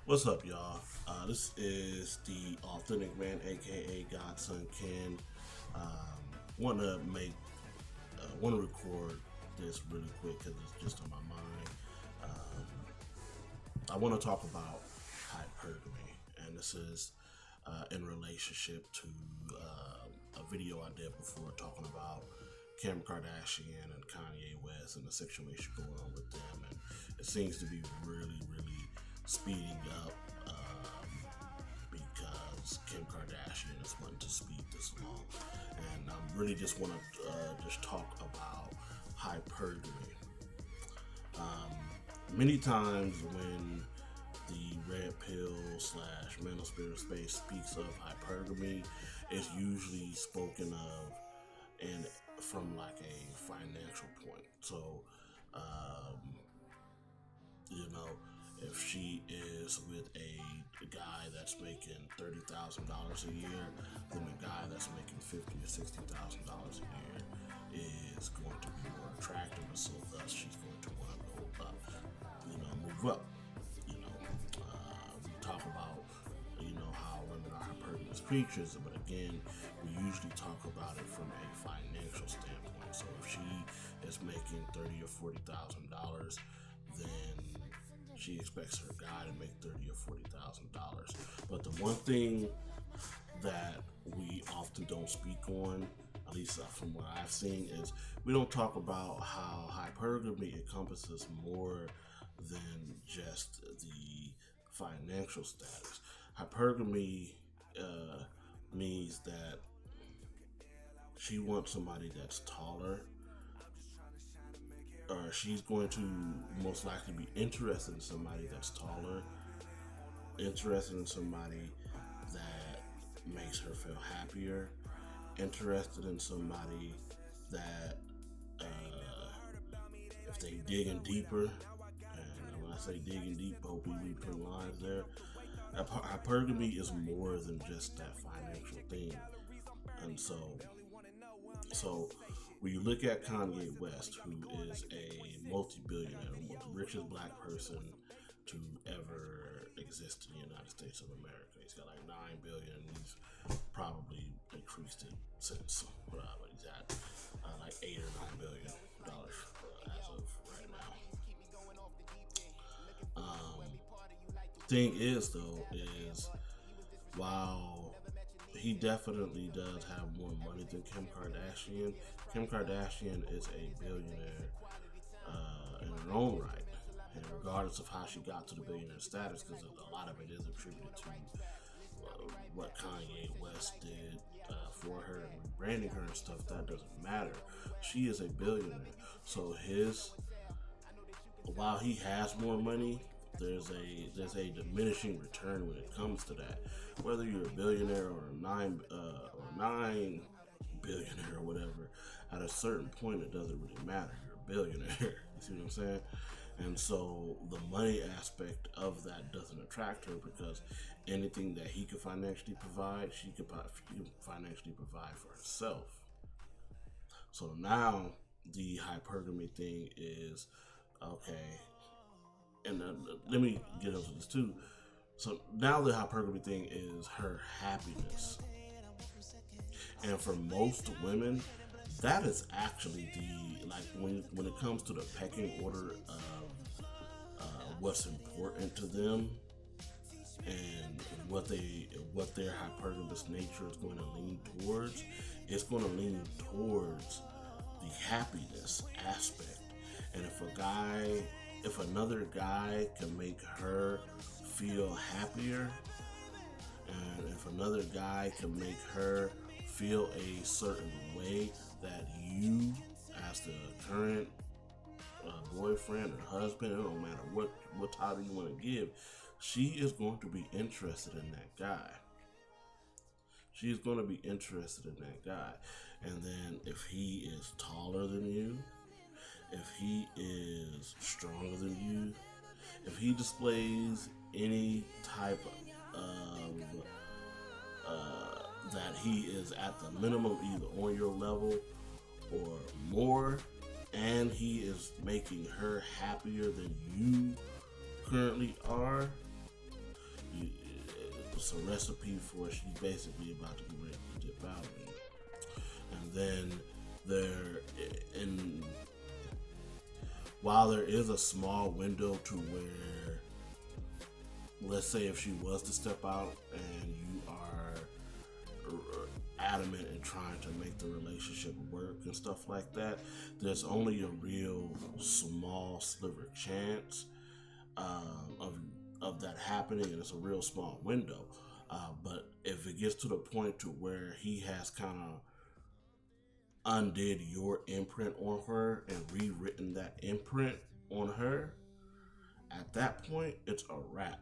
What's up, y'all? This is the Authentic Man, aka Godson Ken. Want to want to record this really quick because it's just on my mind. I want to talk about hypergamy, and this is in relationship to a video I did before talking about Kim Kardashian and Kanye West and the situation going on with them, and it seems to be really speeding up because Kim Kardashian is wanting to speed this along, and I really just want to just talk about hypergamy. Many times when the red pill / mental spirit space speaks of hypergamy, it's usually spoken of and from like a financial point. So, if she is with a guy that's making $30,000 a year, then the guy that's making $50,000 or $60,000 a year is going to be more attractive, and so thus she's going to want to go up, move up. We talk about how women are hypergamous creatures, but again, we usually talk about it from a financial standpoint. So if she is making $30,000 or $40,000, then she expects her guy to make $30,000 or $40,000. But the one thing that we often don't speak on, at least from what I've seen, is we don't talk about how hypergamy encompasses more than just the financial status. Hypergamy means that she wants somebody that's taller, or she's going to most likely be interested in somebody that's taller, interested in somebody that makes her feel happier, interested in somebody that if they digging deeper, and when I say digging deep, hope we read between lines there, hypergamy is more than just that financial thing. And so when you look at Kanye West, who is a multi-billionaire, the richest black person to ever exist in the United States of America, he's got like $9 billion. He's probably increased it since, but he's at like $8 or $9 billion as of right now. Thing is, though, is while he definitely does have more money than Kim Kardashian, Kim Kardashian is a billionaire in her own right, and regardless of how she got to the billionaire status, because a lot of it is attributed to what Kanye West did for her and rebranding her and stuff. That doesn't matter. She is a billionaire, so while he has more money, there's a diminishing return when it comes to that. Whether you're a billionaire or nine billionaire or whatever, at a certain point it doesn't really matter. You're a billionaire. You see what I'm saying? And so the money aspect of that doesn't attract her, because anything that he could financially provide, she could financially provide for herself. So now the hypergamy thing is okay. And let me get into this too. So now the hypergamy thing is her happiness. And for most women, that is actually when it comes to the pecking order of what's important to them and what their hypergamous nature is going to lean towards. It's going to lean towards the happiness aspect. And if another guy can make her feel happier, and if another guy can make her feel a certain way that you, as the current boyfriend or husband, it don't matter what title you want to give, she is going to be interested in that guy. She is going to be interested in that guy. And then if he is taller than you, if he is stronger than you, if he displays any type of that he is at the minimum either on your level or more, and he is making her happier than you currently are, it's a recipe for she's basically about to be ready to dip out of it. And then while there is a small window to where, let's say if she was to step out and you are adamant in trying to make the relationship work and stuff like that, there's only a real small sliver chance of that happening, and it's a real small window. But if it gets to the point to where he has kind of undid your imprint on her and rewritten that imprint on her, at that point it's a wrap.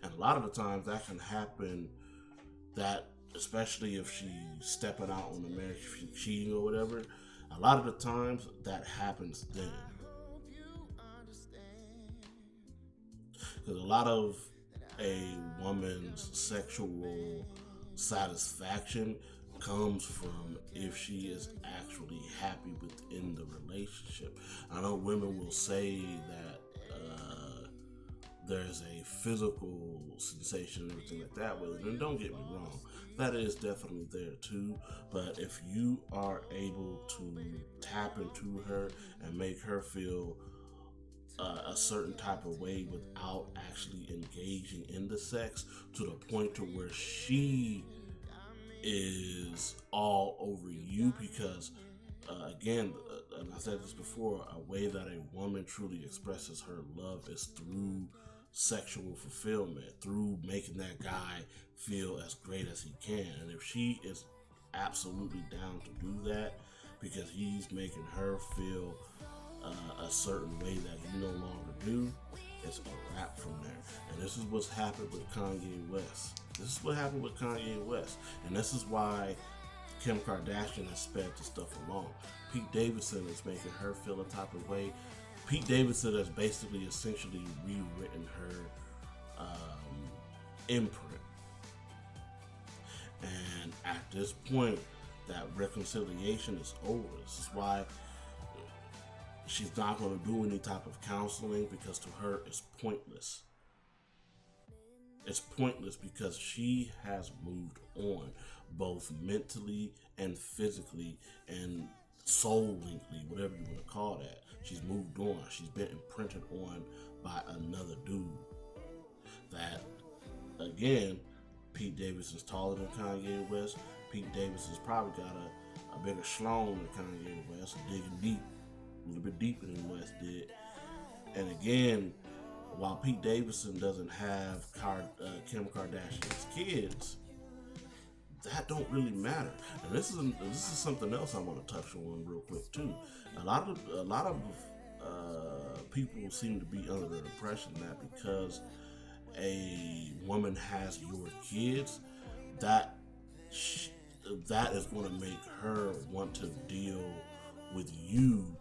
And a lot of the times that can happen, that especially if she's stepping out on the marriage, if she's cheating or whatever, a lot of the times that happens then. Because a lot of a woman's sexual satisfaction comes from if she is actually happy within the relationship. I know women will say that there's a physical sensation and everything like that with it, and don't get me wrong, that is definitely there too. But if you are able to tap into her and make her feel a certain type of way without actually engaging in the sex, to the point to where she is all over you, because again, and I said this before, a way that a woman truly expresses her love is through sexual fulfillment, through making that guy feel as great as he can. And if she is absolutely down to do that because he's making her feel a certain way that you no longer do, it's a wrap from there. And this is what's happened with Kanye West. This is what happened with Kanye West. And this is why Kim Kardashian has sped this stuff along. Pete Davidson is making her feel a type of way. Pete Davidson has basically essentially rewritten her imprint. And at this point, that reconciliation is over. This is why she's not going to do any type of counseling, because to her it's pointless. It's pointless because she has moved on, both mentally and physically and soul-linkly, whatever you want to call that. She's moved on. She's been imprinted on by another dude. That, again, Pete Davidson's taller than Kanye West. Pete Davidson's probably got a bigger schlong than Kanye West, digging deep, a little bit deeper than West did. And again, while Pete Davidson doesn't have Kim Kardashian's kids, that don't really matter. And this is something else I want to touch on real quick too. A lot of people seem to be under the impression that because a woman has your kids, that is going to make her want to deal with you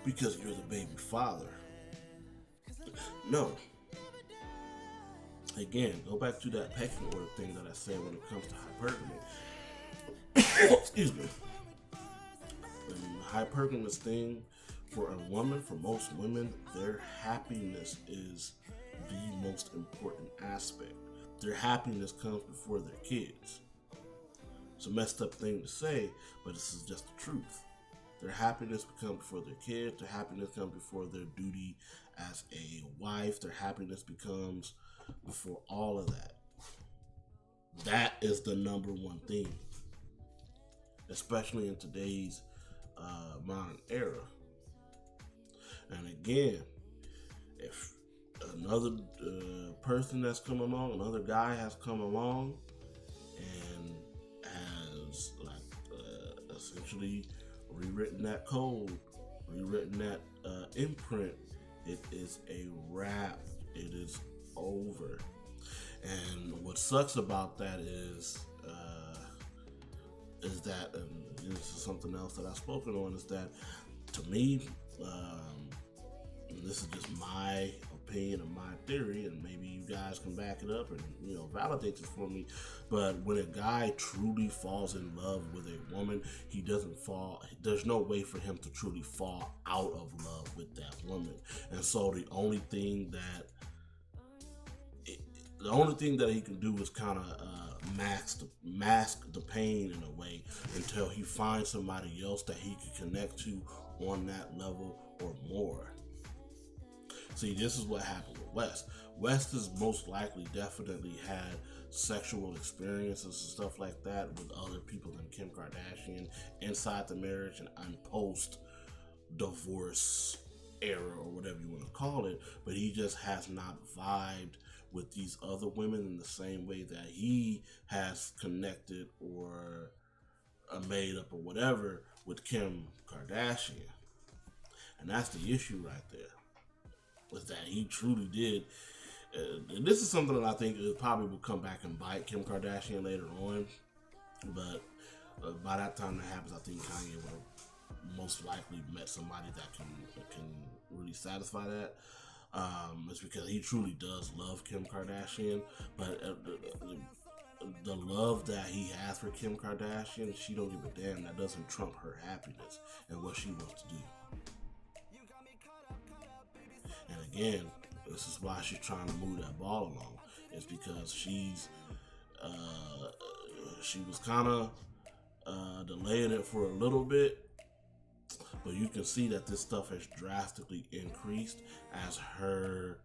because you're the baby father. No. Again, go back to that pecking order thing that I said when it comes to hypergamy. Excuse me. The hypergamous thing for a woman, for most women, their happiness is the most important aspect. Their happiness comes before their kids. It's a messed up thing to say, but this is just the truth. Their happiness comes before their kids. Their happiness comes before their duty as a wife. Their happiness becomes before all of that. That is the number one thing, especially in today's modern era. And again, if another person that's come along, another guy has come along and has essentially rewritten that code, rewritten that imprint, it is a wrap. It is over. And what sucks about that is that, and this is something else that I've spoken on, is that to me, and this is just my opinion and my theory, and maybe you guys can back it up and validate it for me, but when a guy truly falls in love with a woman, he doesn't fall, there's no way for him to truly fall out of love with that woman. And so the only thing that the only thing that he can do is kind of mask the pain in a way until he finds somebody else that he can connect to on that level or more. See, this is what happened with West. West has most likely definitely had sexual experiences and stuff like that with other people than Kim Kardashian inside the marriage and post divorce era or whatever you want to call it, but he just has not vibed with these other women in the same way that he has connected or made up or whatever with Kim Kardashian. And that's the issue right there, was that he truly did. And this is something that I think it probably will come back and bite Kim Kardashian later on, but by that time that happens, I think Kanye will most likely met somebody that can really satisfy that. It's because he truly does love Kim Kardashian, but the love that he has for Kim Kardashian, she don't give a damn. That doesn't trump her happiness and what she wants to do. And again, this is why she's trying to move that ball along. It's because she was kind of delaying it for a little bit. But you can see that this stuff has drastically increased as her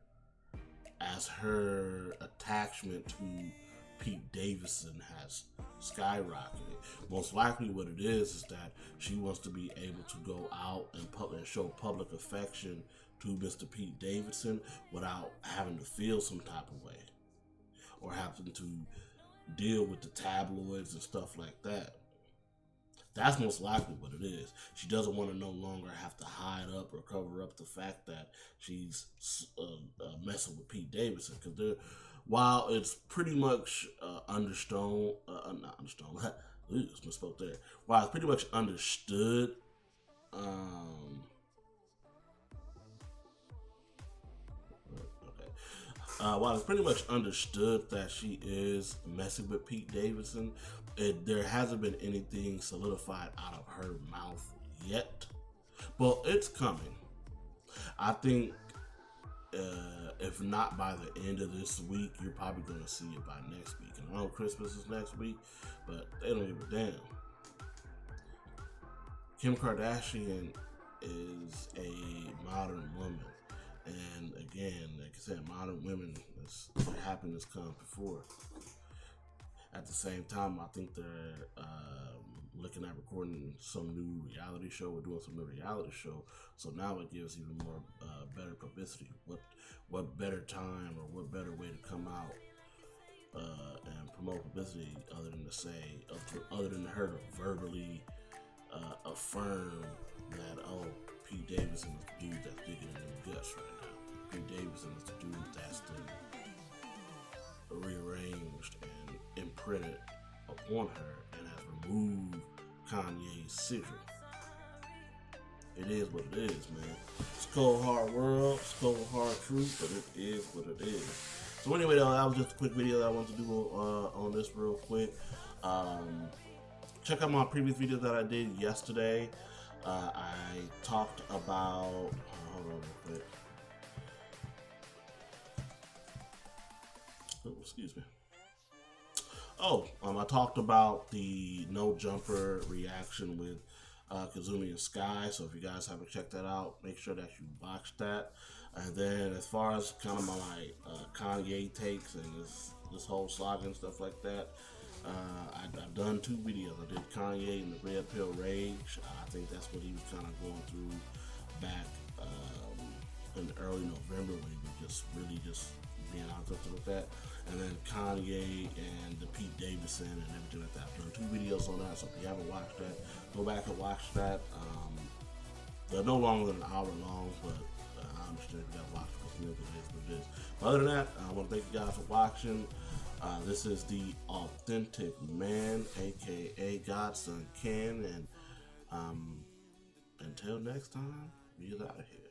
attachment to Pete Davidson has skyrocketed. Most likely what it is that she wants to be able to go out and show public affection to Mr. Pete Davidson without having to feel some type of way or having to deal with the tabloids and stuff like that. That's most likely what it is. She doesn't want to no longer have to hide up or cover up the fact that she's messing with Pete Davidson. Because while it's pretty much understood, misspoke there. While it's pretty much understood, while it's pretty much understood that she is messing with Pete Davidson, there hasn't been anything solidified out of her mouth yet. But it's coming. I think if not by the end of this week, you're probably going to see it by next week. And I know Christmas is next week, but they don't give a damn. Kim Kardashian is a modern woman. And again, like I said, modern women, their happiness comes before. At the same time, I think they're looking at recording some new reality show or doing some new reality show. So now it gives even more better publicity. What better time or what better way to come out and promote publicity other than her to verbally affirm that, oh, Pete Davidson is the dude that's digging in them guts right now. Pete Davidson is the dude that's been rearranged and imprinted upon her and has removed Kanye's sigil. It is what it is, man. It's a cold hard world, it's cold hard truth, but it is what it is. So anyway, though, that was just a quick video that I wanted to do on this real quick. Check out my previous video that I did yesterday. I talked about, hold on real quick. Oh, excuse me. I talked about the no jumper reaction with Kazumi and Sky. So if you guys haven't checked that out, make sure that you watch that. And then as far as kind of my Kanye takes and this whole saga and stuff like that, I've done 2 videos. I did Kanye and the Red Pill Rage. I think that's what he was kind of going through back in early November when he was just really being out there with that. And then Kanye and the Pete Davidson and everything like that. I've done 2 videos on that, so if you haven't watched that, go back and watch that. They're no longer than an hour long, but I understand you gotta watch it because it is what it is. But other than that, I want to thank you guys for watching. This is the Authentic Man, aka Godson Ken, and until next time, we is out of here.